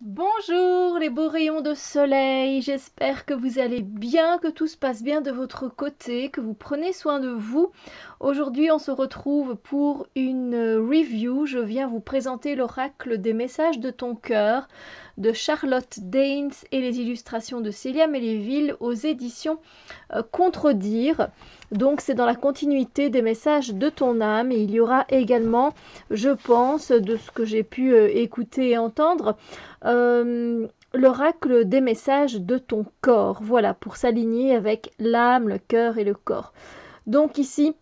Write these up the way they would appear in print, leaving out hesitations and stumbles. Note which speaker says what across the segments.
Speaker 1: Bonjour les beaux rayons de soleil, j'espère que vous allez bien, que tout se passe bien de votre côté, que vous prenez soin de vous. Aujourd'hui on se retrouve pour une review, je viens vous présenter l'oracle des messages de ton cœur de Charlotte Danes et les illustrations de Célia Melléville aux éditions Contredire. Donc c'est dans la continuité des messages de ton âme et il y aura également, je pense, de ce que j'ai pu écouter et entendre, l'oracle des messages de ton corps. Voilà, pour s'aligner avec l'âme, le cœur et le corps. Donc ici,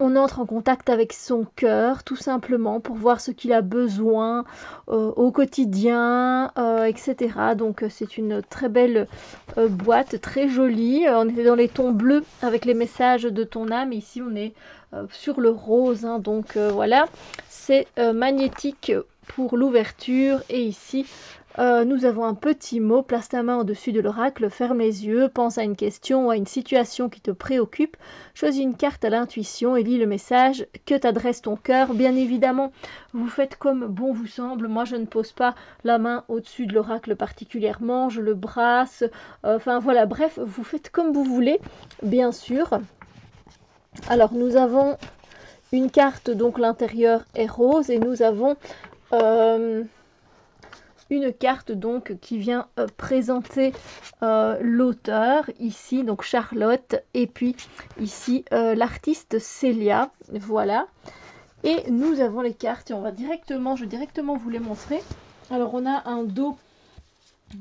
Speaker 1: on entre en contact avec son cœur, tout simplement, pour voir ce qu'il a besoin au quotidien, etc. Donc c'est une très belle boîte, très jolie. On était dans les tons bleus avec les messages de ton âme. Ici, on est sur le rose. Hein, donc voilà, c'est magnétique pour l'ouverture. Et ici, nous avons un petit mot, place ta main au-dessus de l'oracle, ferme les yeux, pense à une question ou à une situation qui te préoccupe, choisis une carte à l'intuition et lis le message que t'adresse ton cœur. Bien évidemment, vous faites comme bon vous semble. Moi, je ne pose pas la main au-dessus de l'oracle particulièrement, je le brasse. Enfin voilà, bref, vous faites comme vous voulez, bien sûr. Alors, nous avons une carte, donc l'intérieur est rose, et nous avons une carte donc qui vient présenter l'auteur ici, donc Charlotte, et puis ici l'artiste Célia, voilà. Et nous avons les cartes et on va directement, je vais directement vous les montrer. Alors on a un dos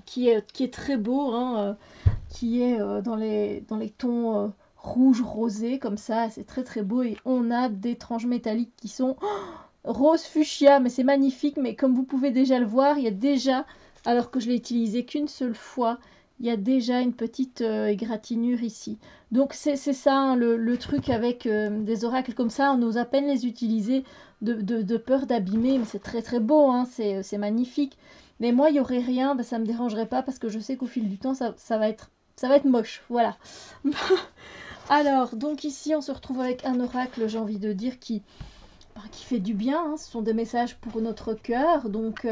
Speaker 1: qui est très beau, hein, qui est dans les tons rouge rosé comme ça, c'est très très beau, et on a des tranches métalliques qui sont rose fuchsia, mais c'est magnifique. Mais comme vous pouvez déjà le voir, il y a déjà, alors que je l'ai utilisé qu'une seule fois, il y a déjà une petite égratignure ici. Donc c'est ça, hein, le truc avec des oracles comme ça, on ose à peine les utiliser de peur d'abîmer, mais c'est très très beau, hein, c'est magnifique. Mais moi, il n'y aurait rien, ben, ça ne me dérangerait pas parce que je sais qu'au fil du temps, ça va être moche, voilà. Alors, donc ici, on se retrouve avec un oracle, j'ai envie de dire, qui fait du bien. Hein. Ce sont des messages pour notre cœur. Donc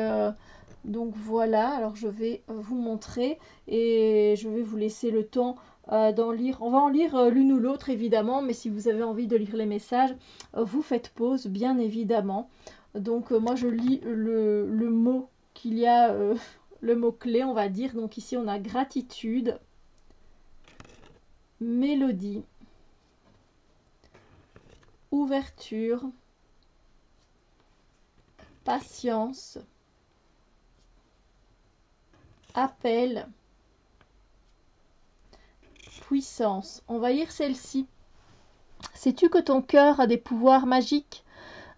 Speaker 1: voilà, alors je vais vous montrer et je vais vous laisser le temps d'en lire. On va en lire l'une ou l'autre évidemment, mais si vous avez envie de lire les messages, vous faites pause bien évidemment. Donc moi je lis le mot qu'il y a, le mot clé on va dire. Donc ici on a gratitude, mélodie, ouverture, patience, appel, puissance. On va lire celle-ci. Sais-tu que ton cœur a des pouvoirs magiques?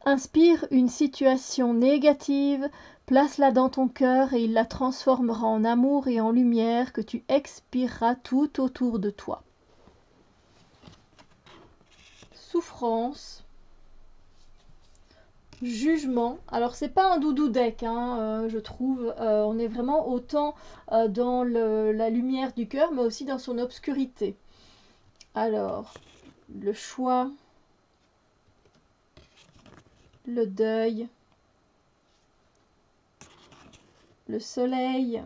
Speaker 1: Inspire une situation négative, place-la dans ton cœur et il la transformera en amour et en lumière que tu expireras tout autour de toi. Souffrance, jugement. Alors c'est pas un doudou deck, hein, je trouve. On est vraiment autant dans la lumière du cœur, mais aussi dans son obscurité. Alors, le choix, le deuil, le soleil,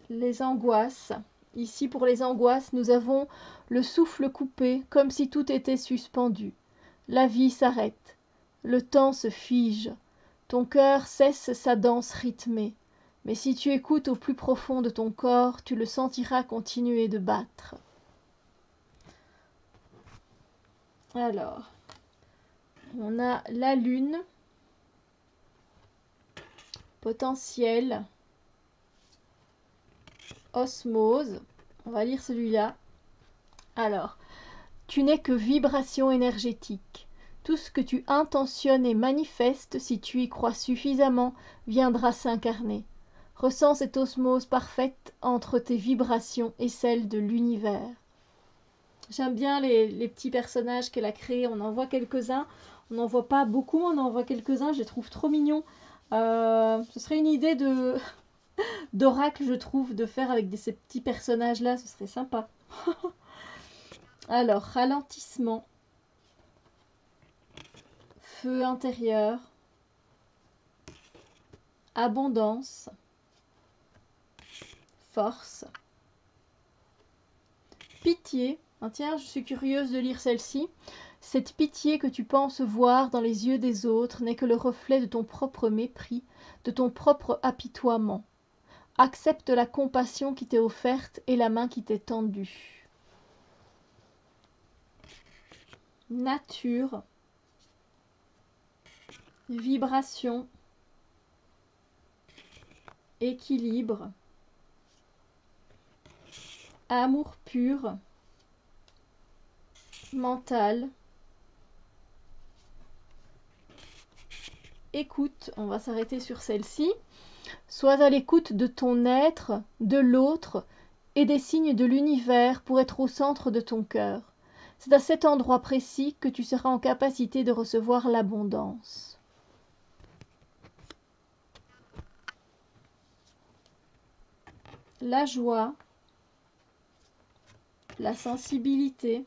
Speaker 1: les angoisses. Ici, pour les angoisses, nous avons le souffle coupé, comme si tout était suspendu. La vie s'arrête. Le temps se fige. Ton cœur cesse sa danse rythmée. Mais si tu écoutes au plus profond de ton corps, tu le sentiras continuer de battre. Alors, on a la lune, potentiel, osmose. On va lire celui-là. Alors, tu n'es que vibration énergétique. Tout ce que tu intentionnes et manifestes, si tu y crois suffisamment, viendra s'incarner. Ressens cette osmose parfaite entre tes vibrations et celles de l'univers. J'aime bien les petits personnages qu'elle a créés. On en voit quelques-uns. On n'en voit pas beaucoup, on en voit quelques-uns. Je les trouve trop mignons. Ce serait une idée d'oracle, je trouve, de faire avec ces petits personnages-là. Ce serait sympa. Alors, ralentissement, feu intérieur, abondance, force, pitié. Ah, tiens, je suis curieuse de lire celle-ci. Cette pitié que tu penses voir dans les yeux des autres n'est que le reflet de ton propre mépris, de ton propre apitoiement. Accepte la compassion qui t'est offerte et la main qui t'est tendue. Nature, vibration, équilibre, amour pur, mental, écoute, on va s'arrêter sur celle-ci. Sois à l'écoute de ton être, de l'autre et des signes de l'univers pour être au centre de ton cœur. C'est à cet endroit précis que tu seras en capacité de recevoir l'abondance. La joie, la sensibilité,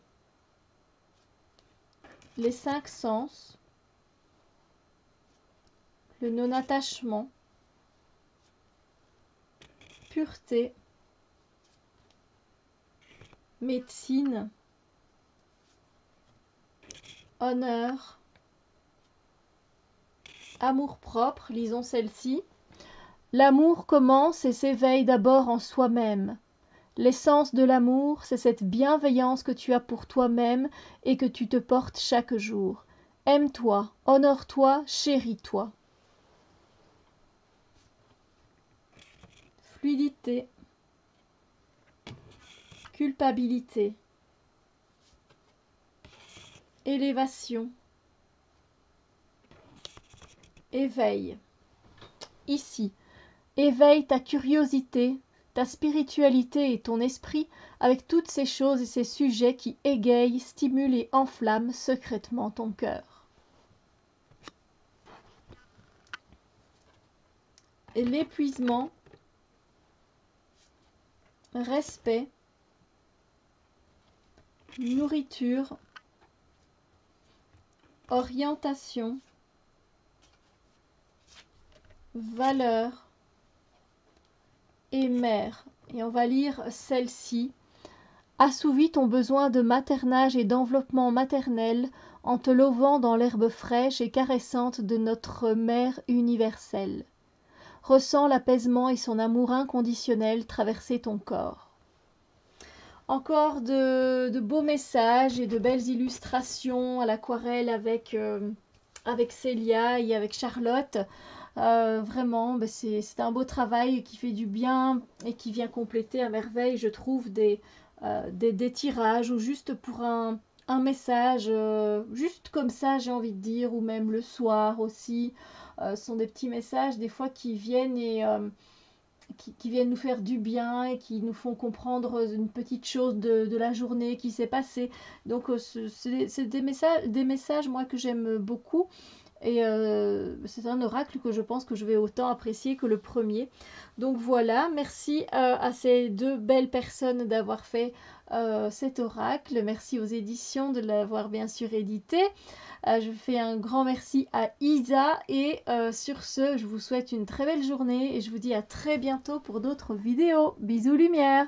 Speaker 1: les 5 sens, le non-attachement, pureté, médecine, honneur, amour-propre, lisons celle-ci. L'amour commence et s'éveille d'abord en soi-même. L'essence de l'amour, c'est cette bienveillance que tu as pour toi-même et que tu te portes chaque jour. Aime-toi, honore-toi, chéris-toi. Fluidité, culpabilité, élévation, éveil. Ici, éveille ta curiosité, ta spiritualité et ton esprit avec toutes ces choses et ces sujets qui égayent, stimulent et enflamment secrètement ton cœur. Et l'épuisement, respect, nourriture, orientation, valeur et mère. Et on va lire celle-ci. Assouvis ton besoin de maternage et d'enveloppement maternel en te levant dans l'herbe fraîche et caressante de notre mère universelle. Ressens l'apaisement et son amour inconditionnel traverser ton corps. Encore de beaux messages et de belles illustrations à l'aquarelle avec Célia et avec Charlotte. Vraiment, c'est un beau travail qui fait du bien et qui vient compléter à merveille, je trouve, des tirages ou juste pour un message, juste comme ça, j'ai envie de dire, ou même le soir aussi. Ce sont des petits messages des fois qui viennent et qui viennent nous faire du bien et qui nous font comprendre une petite chose de la journée qui s'est passée. Donc c'est des messages moi que j'aime beaucoup. Et c'est un oracle que je pense que je vais autant apprécier que le premier. Donc voilà, merci à ces deux belles personnes d'avoir fait cet oracle. Merci aux éditions de l'avoir bien sûr édité. Je fais un grand merci à Isa et sur ce, je vous souhaite une très belle journée et je vous dis à très bientôt pour d'autres vidéos. Bisous lumière!